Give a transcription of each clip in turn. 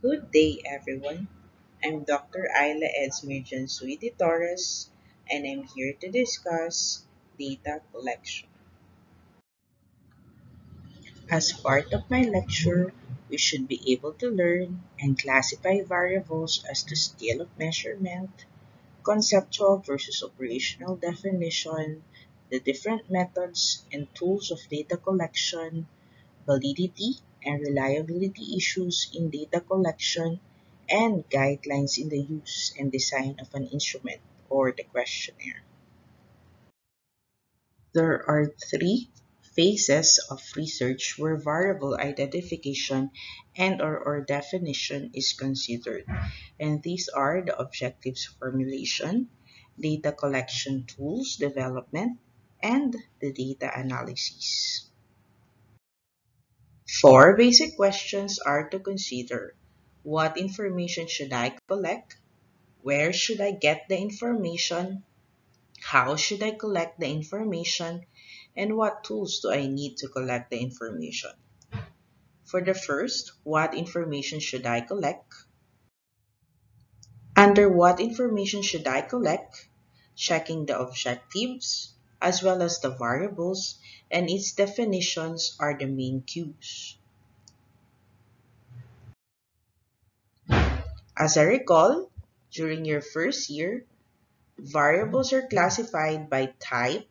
Good day, everyone. I'm Dr. Ayla Edsmirjan Suidi Torres, and I'm here to discuss data collection. As part of my lecture, we should be able to learn and classify variables as the scale of measurement, conceptual versus operational definition, the different methods and tools of data collection, validity and reliability issues in data collection, and guidelines in the use and design of an instrument or the questionnaire. There are three phases of research where variable identification and or definition is considered, and these are the objectives formulation, data collection tools development, and the data analysis. Four basic questions are to consider. What information should I collect? Where should I get the information? How should I collect the information? And what tools do I need to collect the information? For the first, what information should I collect? Under what information should I collect? Checking the objectives as well as the variables and its definitions are the main cues. As I recall, during your first year, variables are classified by type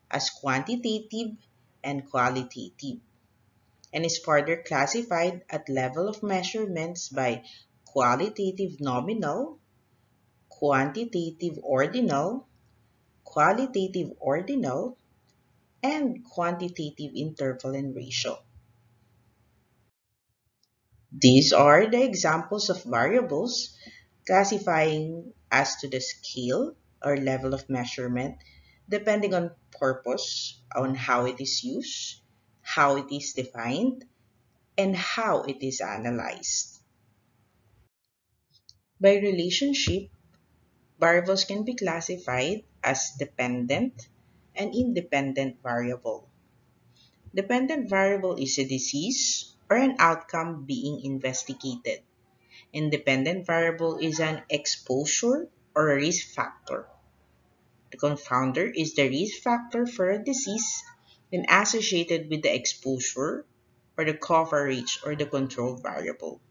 as quantitative and qualitative, and is further classified at level of measurements by qualitative nominal, quantitative qualitative ordinal, and quantitative interval and ratio. These are the examples of variables classifying as to the scale or level of measurement depending on purpose, on how it is used, how it is defined, and how it is analyzed. By relationship, variables can be classified as dependent and independent variable. Dependent variable is a disease or an outcome being investigated. Independent variable is an exposure or a risk factor. The confounder is the risk factor for a disease and associated with the exposure or the coverage or the control variable.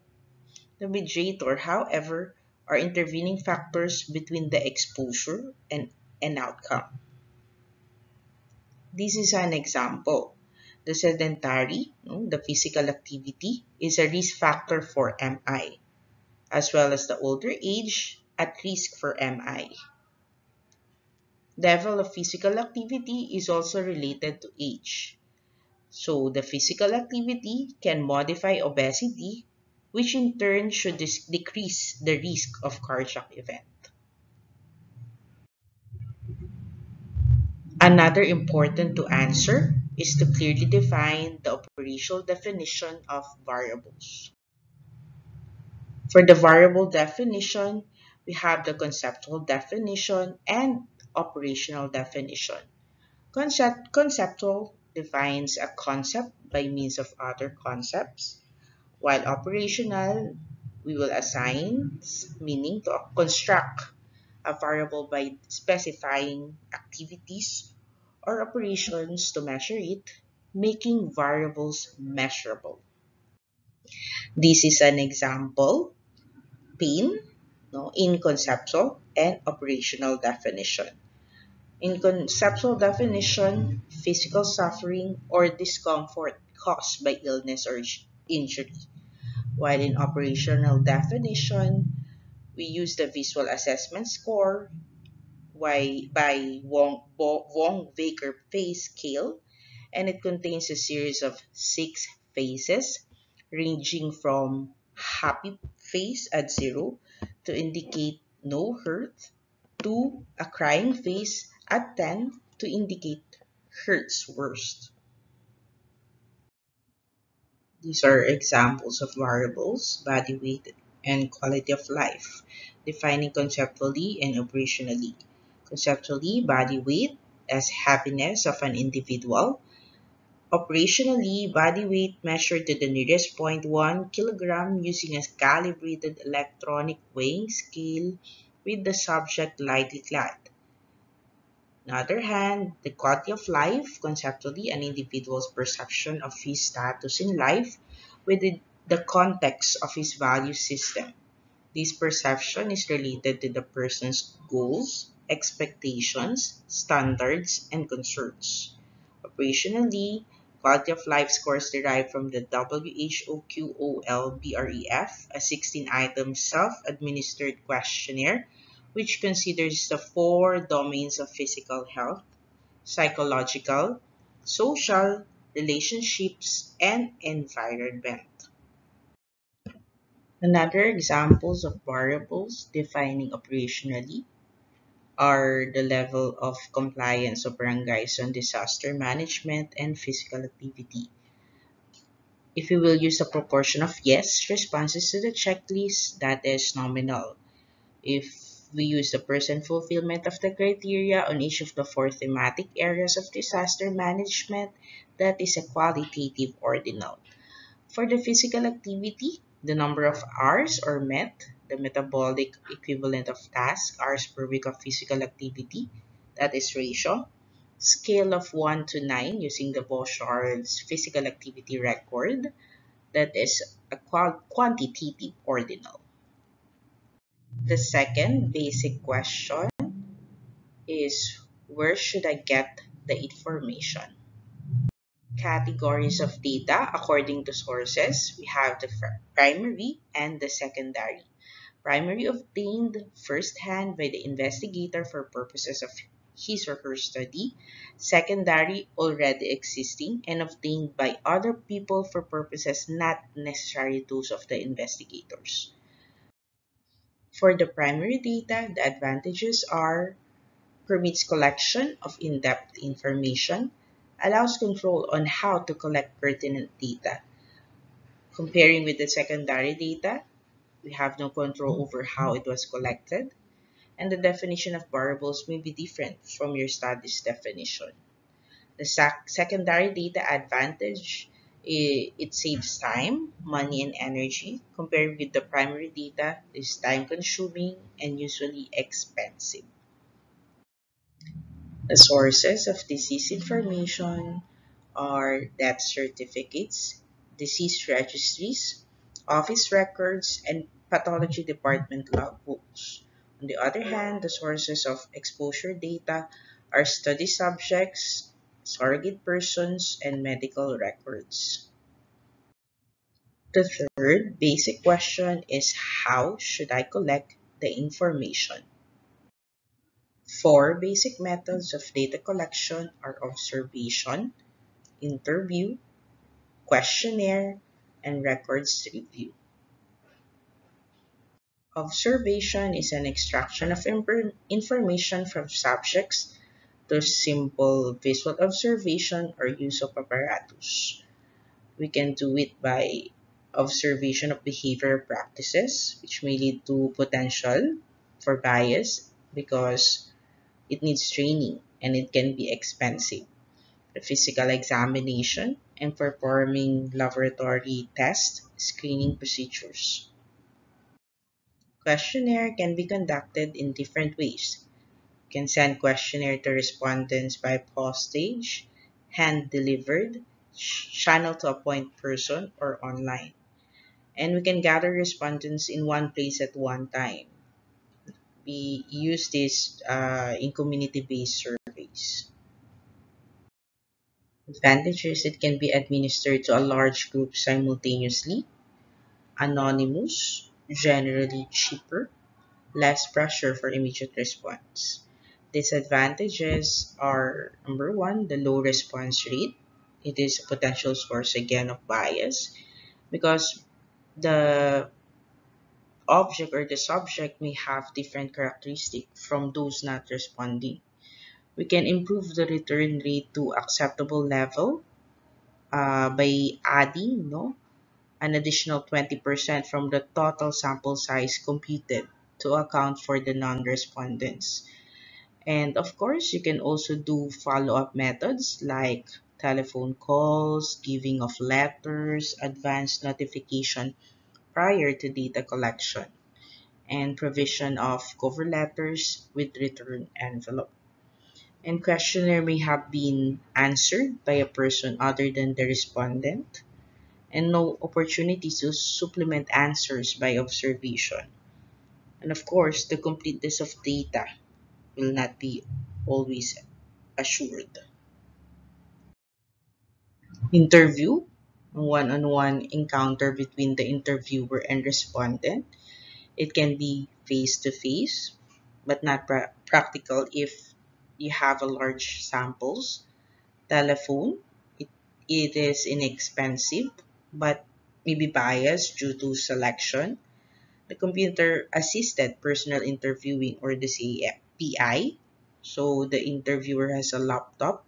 The mediator, however, are intervening factors between the exposure and an outcome. This is an example. The sedentary, the physical activity, is a risk factor for MI, as well as the older age at risk for MI. Level of physical activity is also related to age. So the physical activity can modify obesity, which in turn should decrease the risk of cardiac event. Another important to answer is to clearly define the operational definition of variables. For the variable definition, we have the conceptual definition and operational definition. Conceptual defines a concept by means of other concepts, while operational, we will assign meaning to construct a variable by specifying activities or operations to measure it, making variables measurable. This is an example, pain, no, in conceptual and operational definition. In conceptual definition, physical suffering or discomfort caused by illness or injury. While in operational definition, we use the visual assessment score by Wong-Baker phase scale, and it contains a series of 6 phases ranging from happy phase at 0 to indicate no hurt to a crying phase at 10 to indicate hurts worst. These are examples of variables, body weight, and quality of life, defining conceptually and operationally. Conceptually, body weight as happiness of an individual. Operationally, body weight measured to the nearest 0.1 kilogram using a calibrated electronic weighing scale with the subject lightly clad. On the other hand, the quality of life, conceptually, an individual's perception of his status in life within the context of his value system. This perception is related to the person's goals, expectations, standards, and concerns. Operationally, quality of life scores derived from the WHOQOL-BREF, a 16-item self-administered questionnaire which considers the four domains of physical health, psychological, social, relationships, and environment. Another examples of variables defining operationally are the level of compliance of barangays on disaster management and physical activity. If we will use a proportion of yes responses to the checklist, that is nominal. If we use the percent fulfillment of the criteria on each of the four thematic areas of disaster management, that is a qualitative ordinal. For the physical activity, the number of hours or MET, the metabolic equivalent of task, hours per week of physical activity, that is ratio. Scale of 1 to 9 using the Bouchard's physical activity record, that is a quantitative ordinal. The second basic question is, where should I get the information? Categories of data according to sources. We have the primary and the secondary. Primary obtained firsthand by the investigator for purposes of his or her study. Secondary, already existing and obtained by other people for purposes not necessarily those of the investigators. For the primary data, the advantages are permits collection of in-depth information, allows control on how to collect pertinent data. Comparing with the secondary data, we have no control over how it was collected, and the definition of variables may be different from your study's definition. The secondary data advantage, it saves time, money, and energy. Compared with the primary data, it's time consuming and usually expensive. The sources of disease information are death certificates, disease registries, office records, and pathology department logbooks. On the other hand, the sources of exposure data are study subjects, surrogate persons, and medical records. The third basic question is, how should I collect the information? Four basic methods of data collection are observation, interview, questionnaire, and records review. Observation is an extraction of information from subjects through simple visual observation or use of apparatus. We can do it by observation of behavioral practices, which may lead to potential for bias because it needs training and it can be expensive. The physical examination and performing laboratory tests, screening procedures. Questionnaire can be conducted in different ways. You can send questionnaire to respondents by postage, hand delivered, channel to a point person, or online. And we can gather respondents in one place at one time. We use this in community-based surveys. Advantages: it can be administered to a large group simultaneously, anonymous, generally cheaper, less pressure for immediate response. Disadvantages are, number one, the low response rate. It is a potential source again of bias because the object or the subject may have different characteristics from those not responding. We can improve the return rate to acceptable level by adding an additional 20% from the total sample size computed to account for the non-respondents. And of course, you can also do follow-up methods like telephone calls, giving of letters, advance notification prior to data collection, and provision of cover letters with return envelope. And questionnaire may have been answered by a person other than the respondent, and no opportunity to supplement answers by observation. And of course, the completeness of data will not be always assured. Interview, one-on-one encounter between the interviewer and respondent. It can be face-to-face, but not practical if you have a large samples. Telephone, it, it is inexpensive, but may be biased due to selection. The computer-assisted personal interviewing, or the CPI. So the interviewer has a laptop.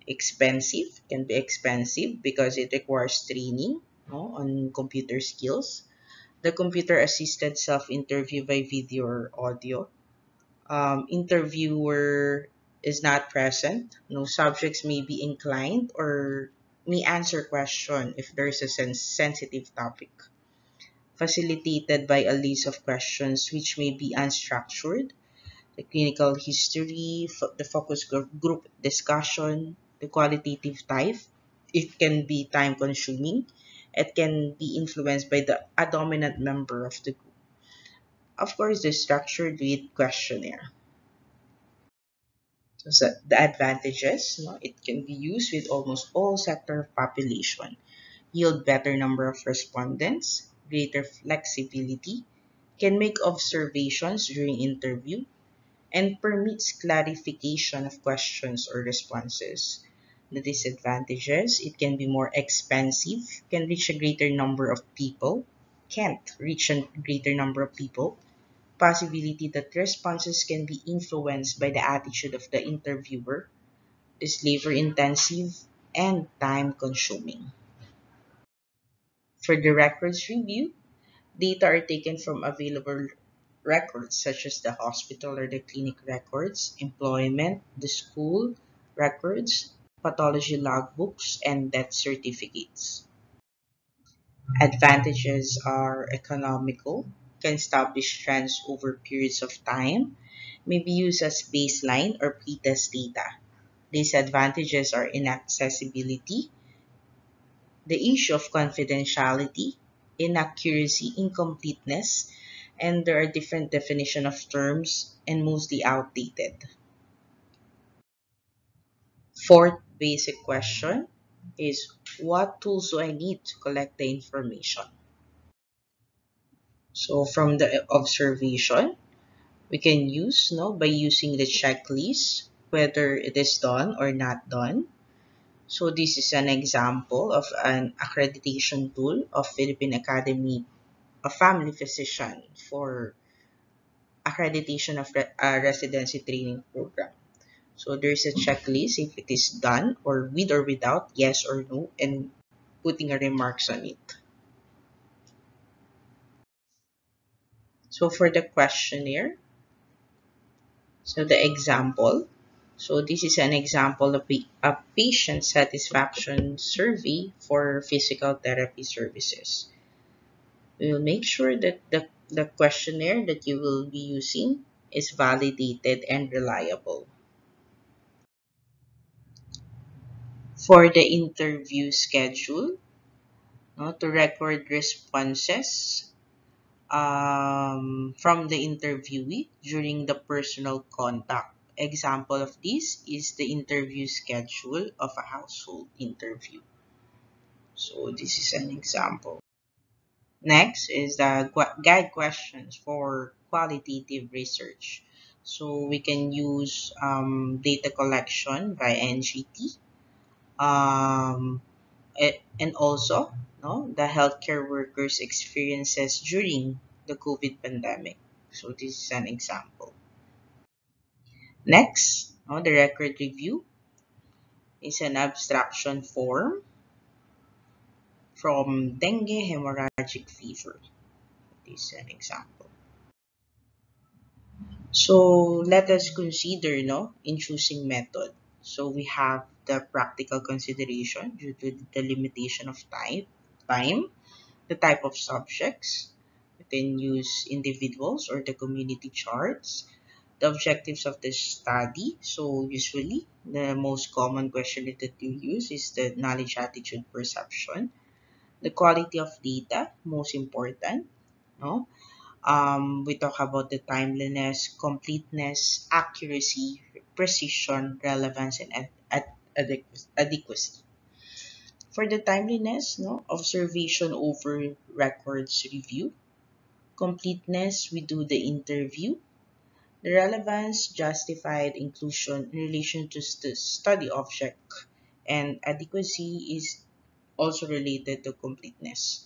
Expensive, can be expensive because it requires training, no, on computer skills. The computer-assisted self-interview by video or audio. Interviewer is not present. No, subjects may be inclined or may answer question if there is a sensitive topic. Facilitated by a list of questions which may be unstructured. The clinical history, the focus group discussion, the qualitative type. It can be time consuming. It can be influenced by a dominant member of the group. Of course, the structured read questionnaire. So the advantages, no, it can be used with almost all sector of population, yield better number of respondents, greater flexibility, can make observations during interview, and permits clarification of questions or responses. The disadvantages, it can be more expensive, can reach a greater number of people, can't reach a greater number of people, possibility that responses can be influenced by the attitude of the interviewer, is labor intensive, and time consuming. For the records review, data are taken from available records such as the hospital or the clinic records, employment, the school records, pathology logbooks, and death certificates. Advantages are economical, can establish trends over periods of time, may be used as baseline or pretest data. Disadvantages are inaccessibility, the issue of confidentiality, inaccuracy, incompleteness, and there are different definition of terms and mostly outdated. Fourth basic question is, what tools do I need to collect the information? So from the observation, we can use, no, by using the checklist, whether it is done or not done. So this is an example of an accreditation tool of Philippine Academy of Family Physician for accreditation of residency training program. So there's a checklist if it is done or with or without, yes or no, and putting a remarks on it. So for the questionnaire, so the example, so this is an example of a patient satisfaction survey for physical therapy services. We will make sure that the questionnaire that you will be using is validated and reliable. For the interview schedule, no, to record responses from the interviewee during the personal contact. Example of this is the interview schedule of a household interview. So this is an example. Next is the guide questions for qualitative research. So we can use data collection by NGT, and also, no, the healthcare workers' experiences during the COVID pandemic. So this is an example. Next, no, the record review is an abstraction form from dengue hemorrhagic fever. This is an example. So let us consider, no, in choosing method. So we have the practical consideration due to the limitation of time, the type of subjects. We can use individuals or the community charts, the objectives of the study. So usually the most common question that you use is the knowledge, attitude, perception. The quality of data, most important. No? We talk about the timeliness, completeness, accuracy, precision, relevance, and adequacy. For the timeliness, no, observation over records review. Completeness, we do the interview. The relevance, justified inclusion in relation to the study object. And adequacy is also related to completeness.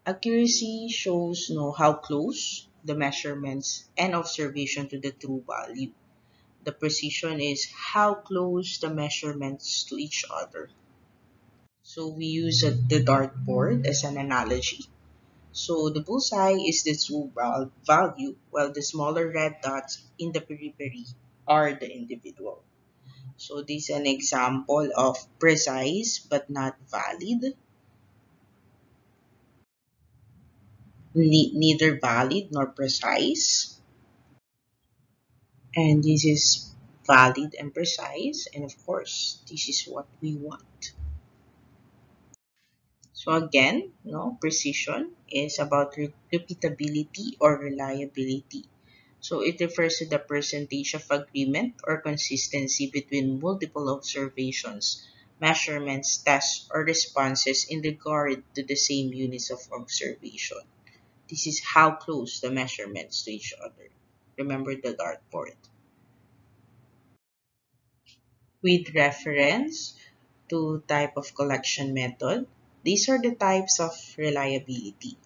Accuracy shows how close the measurements and observation to the true value. The precision is how close the measurements to each other. So we use the dartboard as an analogy. So the bullseye is the true value, while the smaller red dots in the periphery are the individual. So this is an example of precise but not valid, neither valid nor precise. And this is valid and precise, and of course this is what we want. So again, precision is about repeatability or reliability. So it refers to the percentage of agreement or consistency between multiple observations, measurements, tests, or responses in regard to the same units of observation. This is how close the measurements to each other. Remember the dartboard. With reference to type of collection method, these are the types of reliability.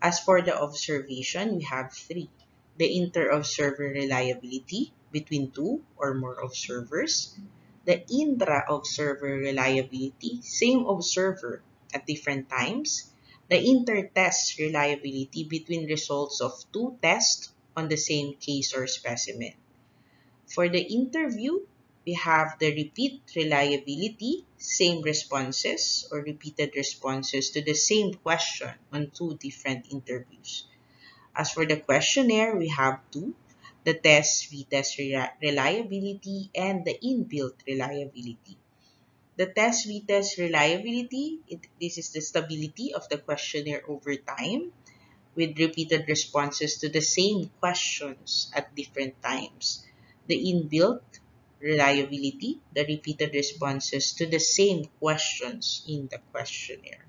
As for the observation, we have three. The inter-observer reliability between two or more observers. The intra-observer reliability, same observer at different times. The inter-test reliability between results of two tests on the same case or specimen. For the interview, we have the repeat reliability, same responses or repeated responses to the same question on two different interviews. As for the questionnaire, we have two, the test reliability and the inbuilt reliability. The test reliability, this is the stability of the questionnaire over time with repeated responses to the same questions at different times. The inbuilt reliability, the repeated responses to the same questions in the questionnaire.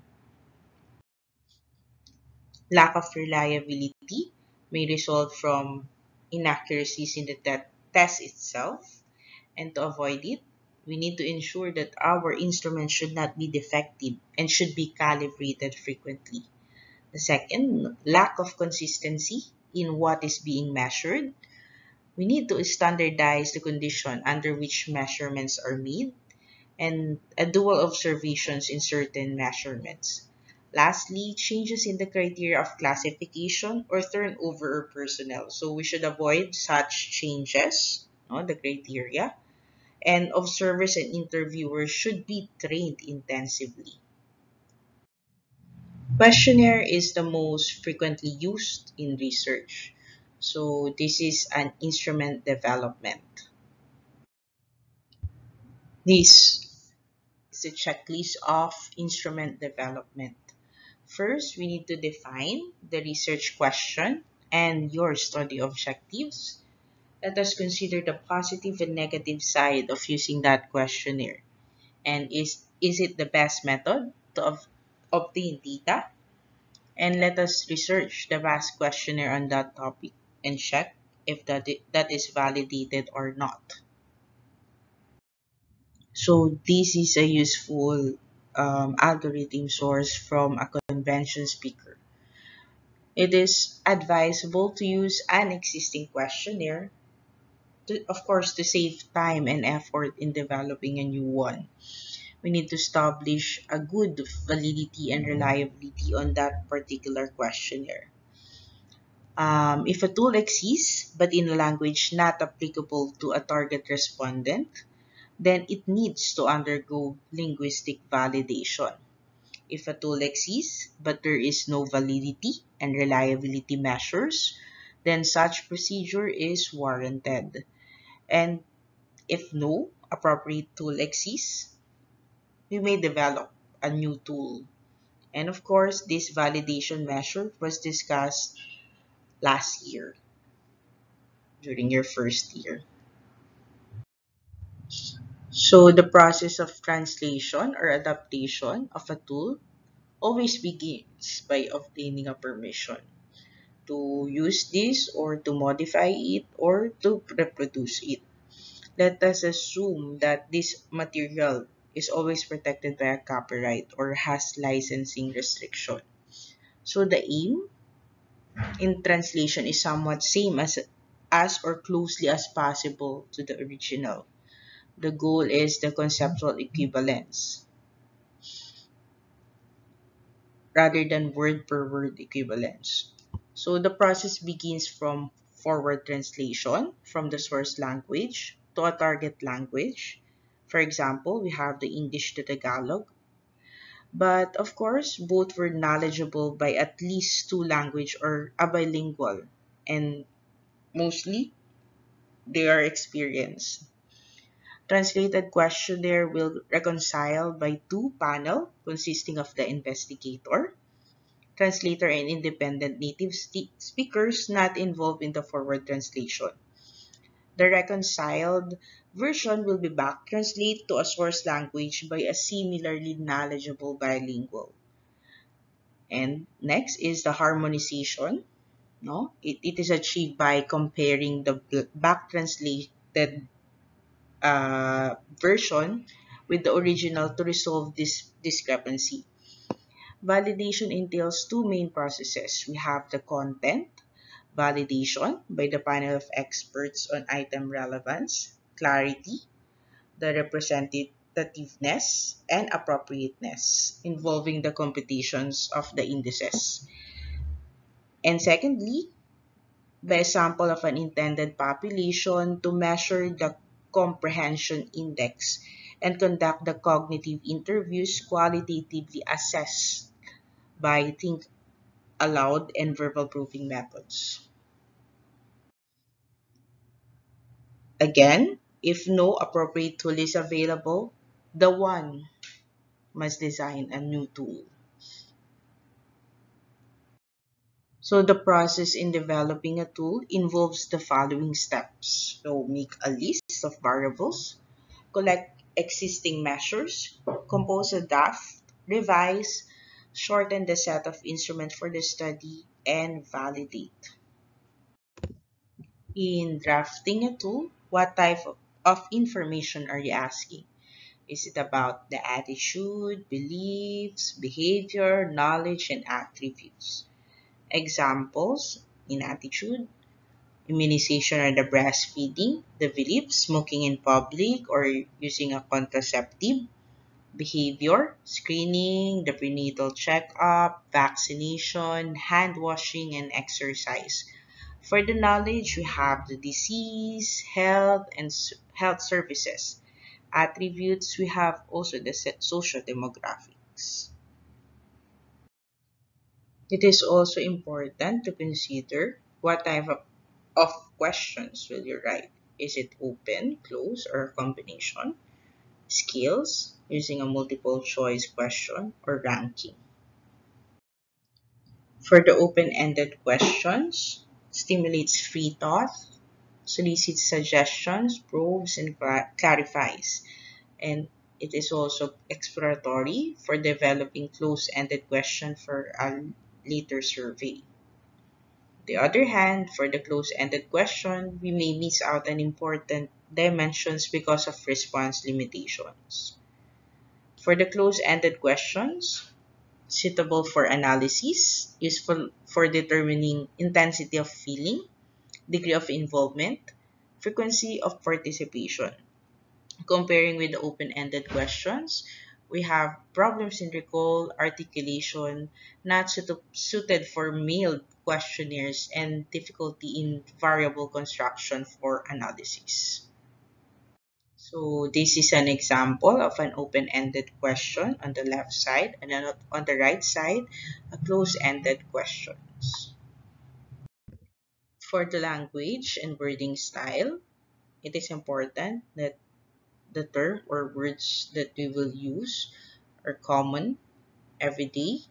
Lack of reliability may result from inaccuracies in the test itself, and to avoid it, we need to ensure that our instrument should not be defective and should be calibrated frequently. The second, lack of consistency in what is being measured. We need to standardize the condition under which measurements are made and a dual observations in certain measurements. Lastly, changes in the criteria of classification or turnover of personnel. So we should avoid such changes, the criteria, and observers and interviewers should be trained intensively. Questionnaire is the most frequently used in research. So this is an instrument development. This is a checklist of instrument development. First, we need to define the research question and your study objectives. Let us consider the positive and negative side of using that questionnaire. And is it the best method to obtain data? And let us research the vast questionnaire on that topic and check if that is validated or not. So this is a useful algorithm source from a convention speaker. It is advisable to use an existing questionnaire, of course, to save time and effort in developing a new one. We need to establish a good validity and reliability on that particular questionnaire. If a tool exists but in a language not applicable to a target respondent, then it needs to undergo linguistic validation. If a tool exists but there is no validity and reliability measures, then such procedure is warranted. And if no appropriate tool exists, we may develop a new tool. And of course, this validation measure was discussed last year during your first year. So the process of translation or adaptation of a tool always begins by obtaining a permission to use this or to modify it or to reproduce it. Let us assume that this material is always protected by a copyright or has licensing restriction. So the aim in translation is somewhat same as or closely as possible to the original. The goal is the conceptual equivalence rather than word per word equivalence. So the process begins from forward translation from the source language to a target language. For example, we have the English to Tagalog. But of course, both were knowledgeable by at least two language or a bilingual, and mostly they are experienced. Translated questionnaire will reconcile by two panel consisting of the investigator, translator, and independent native speakers not involved in the forward translation. The reconciled version will be back translated to a source language by a similarly knowledgeable bilingual. And next is the harmonization. No, it is achieved by comparing the back translated version with the original to resolve this discrepancy. Validation entails two main processes. We have the content validation by the panel of experts on item relevance, clarity, the representativeness, and appropriateness involving the computations of the indices. And secondly, by a sample of an intended population to measure the comprehension index and conduct the cognitive interviews qualitatively assessed by think aloud and verbal proofing methods. Again, if no appropriate tool is available, the one must design a new tool. So the process in developing a tool involves the following steps. So make a list of variables, collect existing measures, compose a draft, revise, shorten the set of instruments for the study, and validate. In drafting a tool, what type of information are you asking? Is it about the attitude, beliefs, behavior, knowledge, and attributes? Examples in attitude, immunization or the breastfeeding, the belief, smoking in public or using a contraceptive, behavior, screening, the prenatal checkup, vaccination, hand washing, and exercise. For the knowledge, we have the disease, health, and health services. Attributes, we have also the social demographics. It is also important to consider what type of questions will you write. Is it open, close, or a combination? Skills, using a multiple choice question, or ranking. For the open-ended questions, stimulates free thought, solicits suggestions, probes, and clarifies. And it is also exploratory for developing close-ended question for a later survey. On the other hand, for the close-ended question, we may miss out on important dimensions because of response limitations. For the close-ended questions, suitable for analysis, useful for determining intensity of feeling, degree of involvement, frequency of participation. Comparing with the open-ended questions, we have problems in recall, articulation, not suited for mailed questionnaires, and difficulty in variable construction for analysis. So this is an example of an open-ended question on the left side, and then on the right side, a close-ended questions. For the language and wording style, it is important that the term or words that we will use are common, everyday,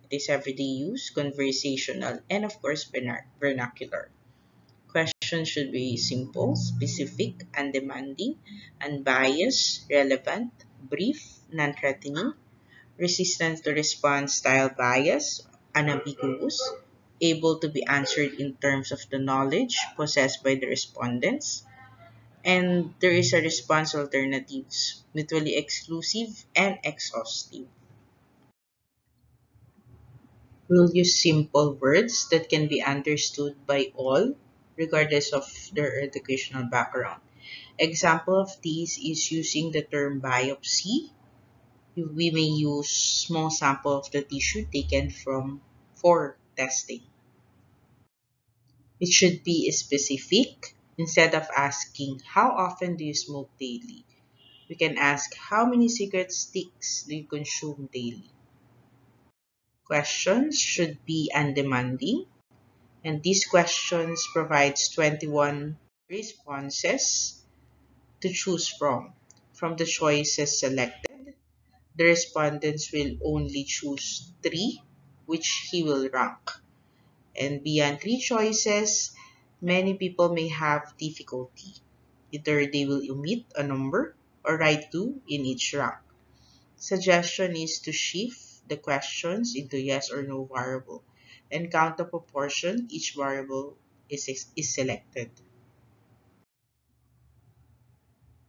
it is everyday use, conversational, and of course vernacular. Questions should be simple, specific, undemanding, unbiased, relevant, brief, non-threatening, resistant to response style bias, unambiguous, able to be answered in terms of the knowledge possessed by the respondents, and there is a response alternatives, mutually exclusive and exhaustive. We'll use simple words that can be understood by all, regardless of their educational background. Example of these is using the term biopsy. We may use small sample of the tissue taken from for testing. It should be specific. Instead of asking, how often do you smoke daily? We can ask, how many cigarette sticks do you consume daily? Questions should be undemanding, and these questions provides 21 responses to choose from. From the choices selected, the respondents will only choose three, which he will rank. And beyond three choices, many people may have difficulty. Either they will omit a number or write two in each rank. Suggestion is to shift the questions into yes or no variable and count the proportion each variable is selected.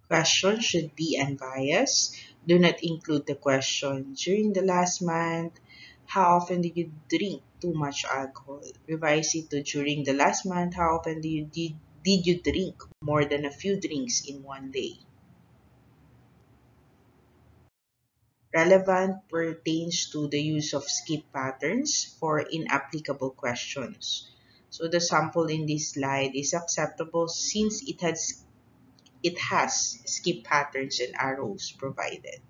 Questions should be unbiased. Do not include the question during the last month. How often did you drink too much alcohol? Revise it to during the last month. How often did you drink more than a few drinks in one day? Relevant pertains to the use of skip patterns for inapplicable questions. So the sample in this slide is acceptable since it has skip patterns and arrows provided.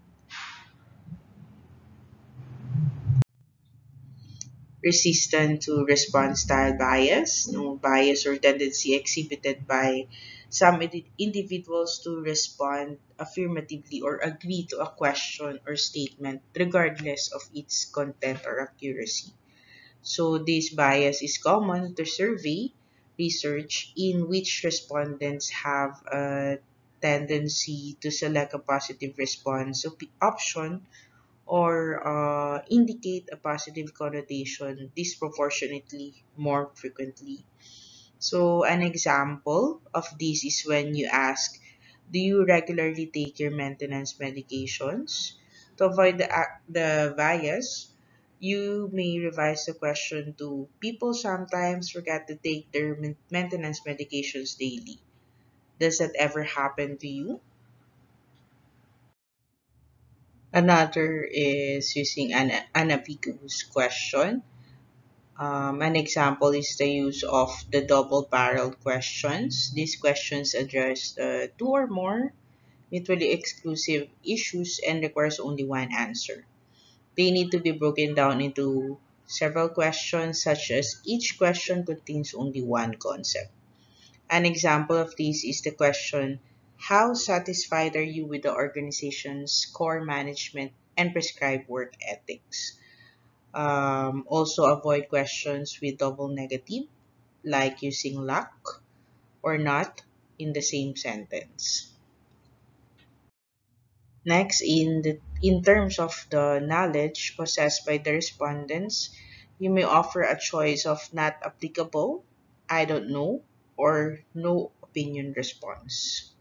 Resistant to response style bias, no bias or tendency exhibited by some individuals to respond affirmatively or agree to a question or statement regardless of its content or accuracy. So this bias is common to survey research in which respondents have a tendency to select a positive response option or indicate a positive connotation disproportionately more frequently. So an example of this is when you ask, do you regularly take your maintenance medications? To avoid the bias, you may revise the question to, people sometimes forget to take their maintenance medications daily. Does that ever happen to you? Another is using an unambiguous question. An example is the use of the double-barreled questions. These questions address two or more mutually exclusive issues and requires only one answer. They need to be broken down into several questions, such as each question contains only one concept. An example of this is the question, how satisfied are you with the organization's core management and prescribed work ethics? Also avoid questions with double negative, like using luck or not in the same sentence. Next, in terms of the knowledge possessed by the respondents, you may offer a choice of not applicable, I don't know, or no opinion response.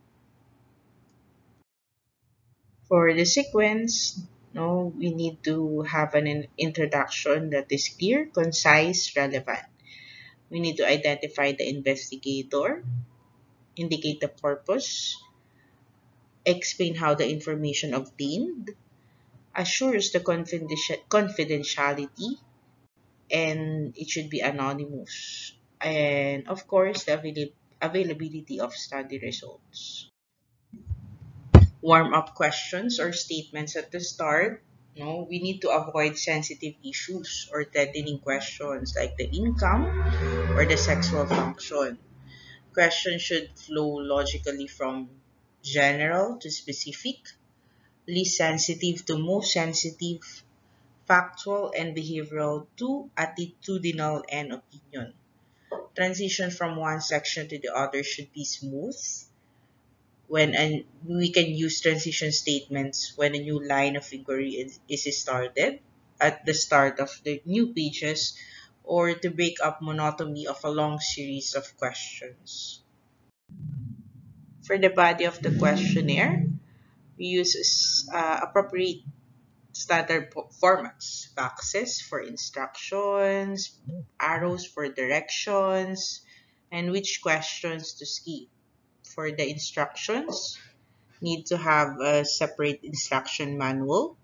For the sequence, no, we need to have an introduction that is clear, concise, relevant. We need to identify the investigator, indicate the purpose, explain how the information obtained, assures the confidentiality, and it should be anonymous. And of course, the availability of study results. warm up questions or statements at the start. No, we need to avoid sensitive issues or threatening questions like the income or the sexual function. Questions should flow logically from general to specific, least sensitive to most sensitive, factual and behavioral to attitudinal and opinion. Transition from one section to the other should be smooth. We can use transition statements when a new line of inquiry is started at the start of the new pages or to break up monotony of a long series of questions. For the body of the questionnaire, we use appropriate standard formats, boxes for instructions, arrows for directions, and which questions to skip. For the instructions, need to have a separate instruction manual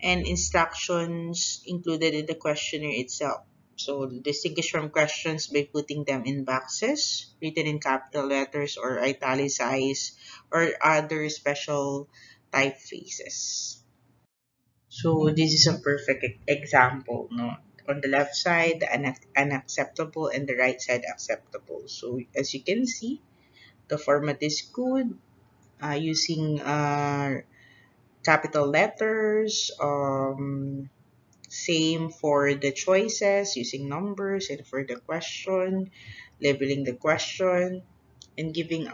and instructions included in the questionnaire itself. So distinguish from questions by putting them in boxes, written in capital letters or italicized or other special typefaces. So this is a perfect example, no? On the left side, unacceptable, and the right side, acceptable. So as you can see, the format is good, using capital letters, same for the choices, using numbers, and for the question, labeling the question, and giving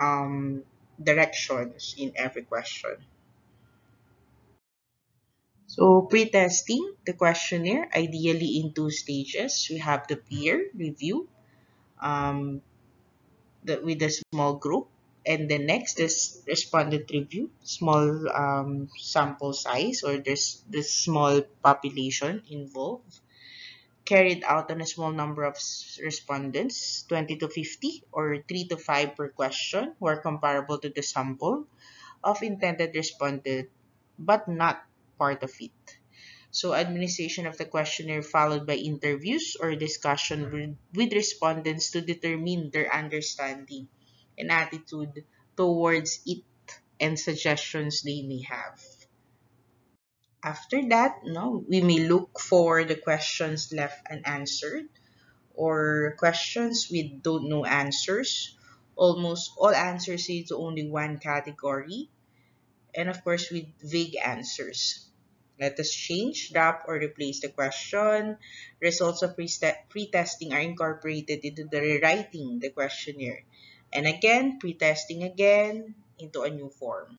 directions in every question. So pre-testing the questionnaire, ideally in two stages. We have the peer review, um, with a small group, and the next is respondent review, small sample size, or there's the small population involved, carried out on a small number of respondents, 20 to 50 or 3 to 5 per question, who are comparable to the sample of intended respondent but not part of it. So administration of the questionnaire followed by interviews or discussion with respondents to determine their understanding and attitude towards it and suggestions they may have. After that, no, we may look for the questions left unanswered or questions we don't know answers. Almost all answers lead to only one category, and of course with vague answers. Let us change, drop, or replace the question. Results of pre-testing are incorporated into the rewriting the questionnaire. And again, pre-testing again into a new form.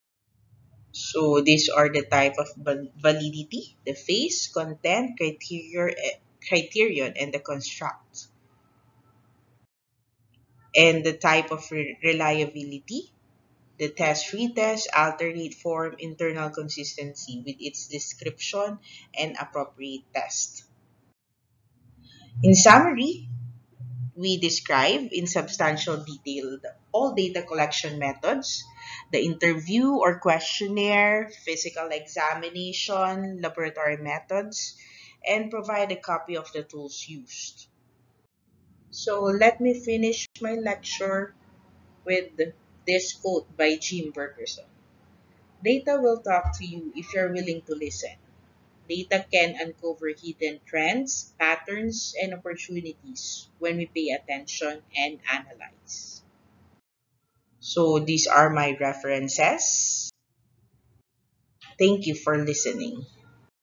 So these are the type of validity, the phase, content, criterion, and the construct. And the type of reliability, the test, retest, alternate form, internal consistency with its description and appropriate test. In summary, we describe in substantial detail all data collection methods, the interview or questionnaire, physical examination, laboratory methods, and provide a copy of the tools used. So let me finish my lecture with this quote by Jim Bergerson. Data will talk to you if you're willing to listen. Data can uncover hidden trends, patterns, and opportunities when we pay attention and analyze. So these are my references. Thank you for listening.